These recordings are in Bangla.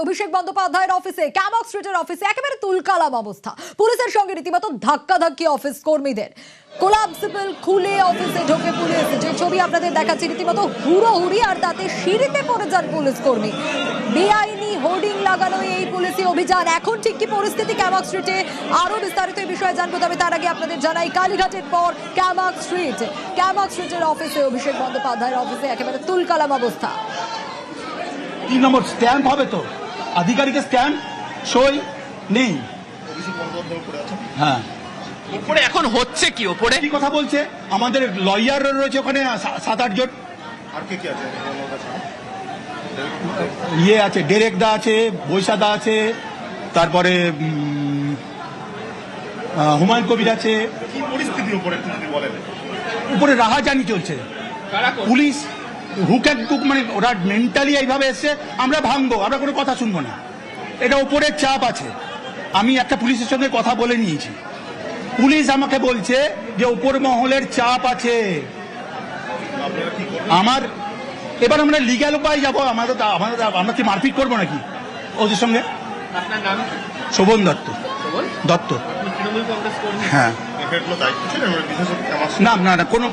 অভিষেক বন্দ্যোপাধ্যায়ের অফিসে ক্যামক স্ট্রিটের অফিসে একেবারে তুলকালাম অবস্থা। পুলিশের সঙ্গে রীতিমতো ধাক্কাধাক্কি অফিস কর্মীদের। কোলাপসিবল খুলে অফিসে ঢোকে পুলিশ। যে ছবি আপনাদের দেখাচ্ছি, রীতিমতো হুড়োহুড়ি, আর তাতে সিঁড়িতে পড়ে যান পুলিশ কর্মী। বেআইনি হোর্ডিং লাগানো এই পুলিশি অভিযান। এখন ঠিক কি পরিস্থিতি ক্যামক স্ট্রিটে, আরো বিস্তারিত এই বিষয়ে জানবো। তবে তার আগে আপনাদের জানাই, কালীঘাটের পর ক্যামক স্ট্রিটের অফিসে অভিষেক বন্দ্যোপাধ্যায়ের অফিসে একেবারে তুলকালাম অবস্থা। 3 নম্বর স্ট্যাম্প হবে তো, আধিকারিকের স্ট্যাম্প সই নেই। হ্যাঁ, উপরে এখন হচ্ছে কি? উপরে কি কথা বলছে? আমাদের লয়ার রয়েছে ওখানে 7-8 জন। আর কে আছে? ইয়ে আছে, ডেরেক দা আছে, বৈশাদা আছে, তারপরে হুমায়ুন কবির আছে। কি পরিস্থিতি উপরে একটু যদি বলেন। উপরে রাহাজানি চলছে। পুলিশ হুক মানে ওরা মেন্টালি এইভাবে এসছে, আমরা ভাঙবো, আমরা কোনো কথা শুনবো না। এটা উপরের চাপ আছে। আমি একটা পুলিশের সঙ্গে কথা বলে নিয়েছি, পুলিশ আমাকে বলছে যে উপর মহলের চাপ আছে। আমার এবার আমরা লিগ্যাল উপায় যাবো। আমরা কি মারপিট করবো নাকি ওদের সঙ্গে? আপনার নাম? শোভন দত্ত। তৃণমূল কংগ্রেস কর্মী? হ্যাঁ। না না না, কোনো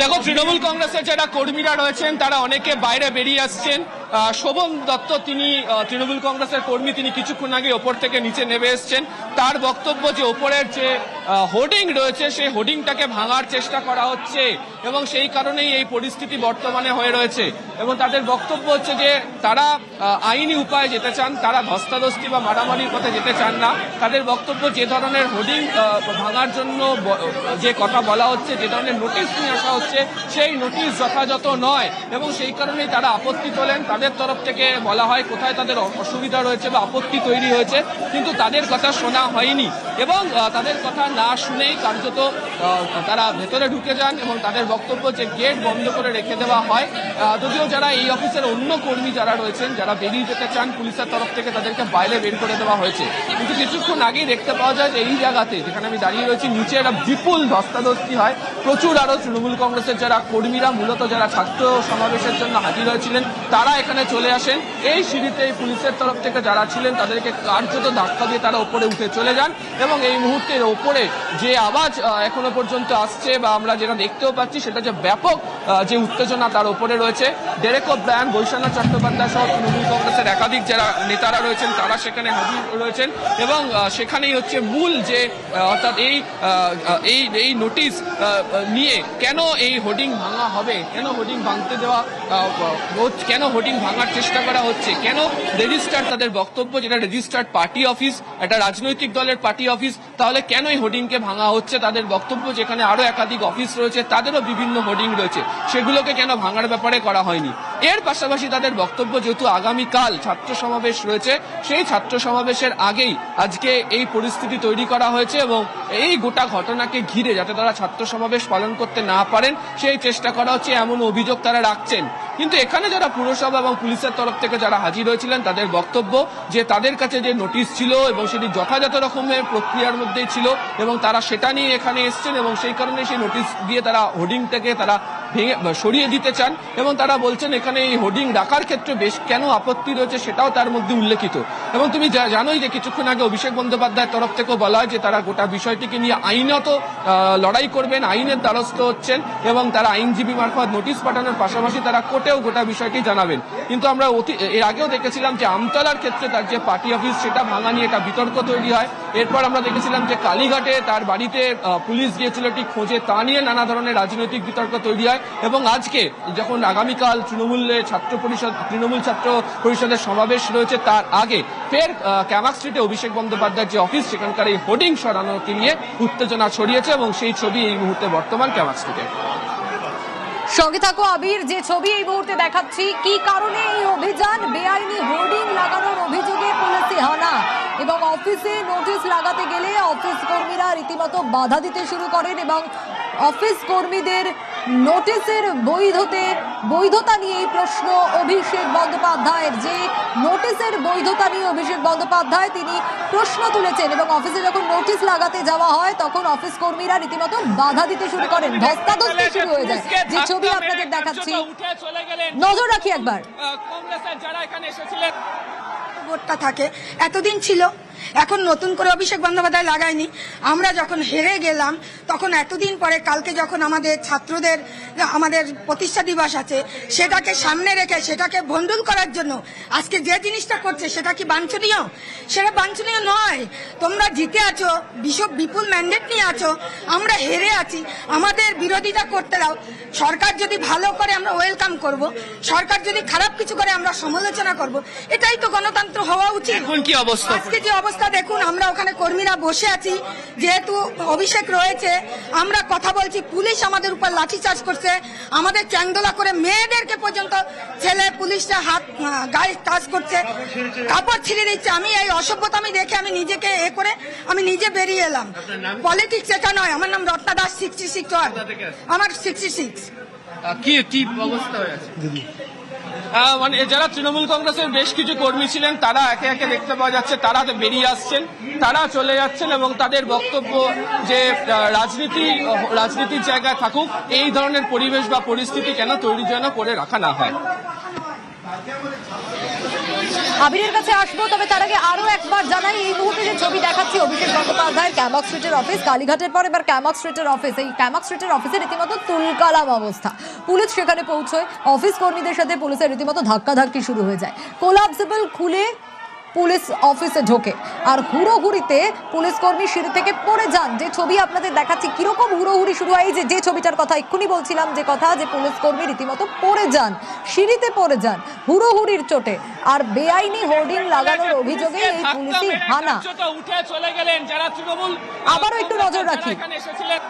দেখো, তৃণমূল কংগ্রেসের যারা কর্মীরা রয়েছেন তারা অনেকে বাইরে বেরিয়ে আসছেন। শোভন দত্ত, তিনি তৃণমূল কংগ্রেসের কর্মী, তিনি কিছুক্ষণ আগে ওপর থেকে নিচে নেমে এসছেন। তার বক্তব্য যে ওপরের যে হোর্ডিং রয়েছে সেই হোর্ডিংটাকে ভাঙার চেষ্টা করা হচ্ছে এবং সেই কারণেই এই পরিস্থিতি বর্তমানে হয়ে রয়েছে। এবং তাদের বক্তব্য হচ্ছে যে তারা আইনি উপায়ে যেতে চান, তারা ধস্তাধস্তি বা মারামারির পথে যেতে চান না। তাদের বক্তব্য, যে ধরনের হোর্ডিং ভাঙার জন্য যে কথা বলা হচ্ছে, যে ধরনের নোটিশ নিয়ে আসা হচ্ছে, সেই নোটিশ যথাযথ নয় এবং সেই কারণেই তারা আপত্তি তোলেন। তাদের তরফ থেকে বলা হয় কোথায় তাদের অসুবিধা রয়েছে বা আপত্তি তৈরি হয়েছে, কিন্তু তাদের কথা শোনা হয়নি এবং তাদের কথা না শুনেই কার্যত তারা ভেতরে ঢুকে যান এবং তাদের বক্তব্য যে গেট বন্ধ করে রেখে দেওয়া হয়। যদিও যারা এই অফিসের অন্য কর্মী যারা রয়েছেন, যারা বেরিয়ে যেতে চান, পুলিশের তরফ থেকে তাদেরকে বাইরে বের করে দেওয়া হয়েছে। কিন্তু কিছুক্ষণ আগেই দেখতে পাওয়া যায় যে এই জায়গাতে, যেখানে আমি দাঁড়িয়ে রয়েছি, নিচে একটা বিপুল ধস্তাধস্তি হয়। প্রচুর আরো তৃণমূল কংগ্রেসের যারা কর্মীরা, মূলত যারা ছাত্র সমাবেশের জন্য হাজির হয়েছিলেন, তারা এখানে চলে আসেন। এই সিঁড়িতে পুলিশের তরফ থেকে যারা ছিলেন তাদেরকে কার্যত ধাক্কা দিয়ে তারা উপরে উঠে চলে যান এবং এই মুহূর্তের ওপরে যে আওয়াজ এখনো পর্যন্ত আসছে বা আমরা যেটা দেখতেও পাচ্ছি, সেটা যে ব্যাপক যে উত্তেজনা তার উপরে রয়েছে। ডেরেক ব্রায়ান, বৈশানাথ চট্টোপাধ্যায় সহ তৃণমূল কংগ্রেসের একাধিক যারা নেতারা রয়েছেন তারা সেখানে হাজির রয়েছেন এবং সেখানেই হচ্ছে মূল যে অর্থাৎ এই নোটিশ নিয়ে কেন এই হোর্ডিং ভাঙা হবে, কেন হোর্ডিং ভাঙতে দেওয়া, কেন হোর্ডিং ভাঙার চেষ্টা করা হচ্ছে, কেন রেজিস্টার্ড, তাদের বক্তব্য যেটা রেজিস্টার্ড পার্টি অফিস, একটা রাজনৈতিক দলের পার্টি অফিস, তাহলে কেন এই হোর্ডিংকে ভাঙা হচ্ছে? তাদের বক্তব্য যেখানে আরো একাধিক অফিস রয়েছে, তাদেরও বিভিন্ন হোর্ডিং রয়েছে, সেগুলোকে কেন ভাঙার ব্যাপারে করা হয়নি। এর পাশাপাশি তাদের বক্তব্য, যেহেতু আগামীকাল ছাত্র সমাবেশ রয়েছে, সেই ছাত্র সমাবেশের আগেই আজকে এই পরিস্থিতি তৈরি করা হয়েছে এবং এই গোটা ঘটনাকে ঘিরে যাতে তারা ছাত্র সমাবেশ পালন করতে না পারেন সেই চেষ্টা করা হচ্ছে, এমন অভিযোগ তারা রাখছেন। কিন্তু এখানে যারা পুরসভা এবং পুলিশের তরফ থেকে যারা হাজির হয়েছিলেন, তাদের বক্তব্য যে তাদের কাছে যে নোটিশ ছিল এবং সেটি যথাযথ রকমের প্রক্রিয়ার মধ্যেই ছিল এবং তারা সেটা নিয়ে এখানে এসছেন এবং সেই কারণে সেই নোটিশ দিয়ে তারা হোর্ডিংটাকে তারা ভেঙে সরিয়ে দিতে চান এবং তারা বলছেন এখানে এই হোর্ডিং রাখার ক্ষেত্রে বেশ কেন আপত্তি রয়েছে সেটাও তার মধ্যে উল্লেখিত। এবং তুমি জানোই যে কিছুক্ষণ আগে অভিষেক বন্দ্যোপাধ্যায়ের তরফ থেকেও বলা হয় যে তারা গোটা বিষয়টিকে নিয়ে আইনত লড়াই করবেন, আইনের দ্বারস্থ হচ্ছেন এবং তারা আইনজীবী মারফত নোটিশ পাঠানোর পাশাপাশি তারা কোর্টেও গোটা বিষয়টি জানাবেন। কিন্তু আমরা এর আগেও দেখেছিলাম যে আমতলার ক্ষেত্রে তার যে পার্টি অফিস, সেটা ভাঙা নিয়ে একটা বিতর্ক তৈরি হয়। এরপর আমরা দেখেছিলাম যে কালীঘাটে তার বাড়িতে পুলিশ গিয়েছিল ঠিক খোঁজে, তা নিয়ে নানা ধরনের রাজনৈতিক বিতর্ক তৈরি হয় এবং আজকে যখন আগামীকাল তৃণমূল ছাত্র পরিষদের সমাবেশ রয়েছে, তার আগে ফের ক্যামক স্ট্রিটে অভিষেক বন্দ্যোপাধ্যায়ের যে অফিস, সেখানকার এই হোর্ডিং সরানোকে নিয়ে উত্তেজনা ছড়িয়েছে এবং সেই ছবি এই মুহূর্তে বর্তমান ক্যামক স্ট্রিটে। সঙ্গে থাকো আবির, যে ছবি এই মুহূর্তে দেখাচ্ছি, কি কারণে এই অভিযান? বেআইনি হোর্ডিং লাগানোর অভিযোগে পুলিশি হানা এবং অফিসে নোটিশ লাগাতে গেলে অফিস কর্মীরা রীতিমতো বাধা দিতে শুরু করেন এবং অফিস কর্মীদের নোটিশের বৈধতা নিয়ে প্রশ্ন অভিষেক বন্দ্যোপাধ্যায়ের। যে নোটিশের বৈধতা নিয়ে অভিষেক বন্দ্যোপাধ্যায় তিনি প্রশ্ন তুলেছেন এবং অফিসে যখন নোটিশ লাগাতে যাওয়া হয় তখন অফিস কর্মীরা রীতিমতো বাধা দিতে শুরু করেন, ধস্তাধস্তি শুরু হয়ে যায়। যে ছবি আপনাদের দেখাচ্ছি, নজর রাখি একবার। কংগ্রেসের যারা এখানে এসেছিলেন বোর্ডটা থাকে, এতদিন ছিল, এখন নতুন করে অভিষেক বন্দ্যোপাধ্যায় লাগায়নি। আমরা যখন হেরে গেলাম তখন এতদিন পরে কালকে যখন আমাদের ছাত্রদের আমাদের প্রতিষ্ঠা দিবস আছে সেটাকে সামনে রেখে সেটাকে ভণ্ডুল করার জন্য আজকে যে জিনিসটা করছে সেটা কি বাঞ্ছনীয়? সেটা বাঞ্ছনীয় নয়। তোমরা জিতে আছো, বিপুল ম্যান্ডেট নিয়ে আছো, আমরা হেরে আছি, আমাদের বিরোধিতা করতে দাও। সরকার যদি ভালো করে আমরা ওয়েলকাম করব, সরকার যদি খারাপ কিছু করে আমরা সমালোচনা করব, এটাই তো গণতন্ত্র হওয়া উচিত। এখন কি অবস্থা? আজকে যে অবস্থা দেখুন, আমরা ওখানে কর্মীরা বসে আছি, যেহেতু অভিষেক রয়েছে আমরা কথা বলছি, পুলিশ আমাদের উপর লাঠিচার্জ করছে, আমাদের চ্যাংদোলা করে মেয়েদেরকে পর্যন্ত ছেলে পুলিশরা গায়ে টাচ করছে, কাপড় ছিঁড়ে দিচ্ছে। আমি এই অসভ্যতা আমি দেখে আমি নিজেকে করে আমি নিজে বেরিয়ে এলাম। পলিটিক্স এটা নয়। আমার নাম রত্না দাস, 66 ওয়ার্ড, আমার 66। কি অবস্থা হয়ে আছে? মানে যারা তৃণমূল কংগ্রেসের বেশ কিছু কর্মী ছিলেন তারা একে একে দেখতে পাওয়া যাচ্ছে তারা বেরিয়ে আসছেন, তারা চলে যাচ্ছেন এবং তাদের বক্তব্য যে রাজনীতির জায়গায় থাকুক, এই ধরনের পরিবেশ বা পরিস্থিতি কেন তৈরি যেন করে রাখা না হয়। আবিরের কাছে আসবো, তবে তার আগে আরো একবার জানাই এই মুহূর্তে যে ছবি দেখাচ্ছি অভিষেক বন্দ্যোপাধ্যায়ের ক্যামাক স্ট্রিটের অফিস, কালীঘাটের পর এবার ক্যামাক স্ট্রিটের অফিস। এই ক্যামাক স্ট্রিটের অফিসে রীতিমতো তুলকালাম অবস্থা। পুলিশ সেখানে পৌঁছয়, অফিস কর্মীদের সাথে পুলিশের রীতিমতো ধাক্কাধাক্কি শুরু হয়ে যায়। কোলাপসিবল খুলে পুলিশ অফিসে ঢোকে আর হুড়োহুড়িতে পুলিশ কর্মী সিঁড়ি থেকে পড়ে যান। যে ছবি আপনাদের দেখাচ্ছি কিরকম হুড়োহুড়ি শুরু হয়, যে ছবিটার কথা এক্ষুনি বলছিলাম, যে কথা যে পুলিশ কর্মী রীতিমতো পড়ে যান, সিঁড়িতে পড়ে যান হুড়োহুড়ির চোটে। আর বেআইনি হোর্ডিং লাগানোর অভিযোগে এই পুলিশি হানা। উঠে চলে গেলেন যারা তৃণমূল। আবারও একটু নজর রাখি। এখানে এসেছিলেন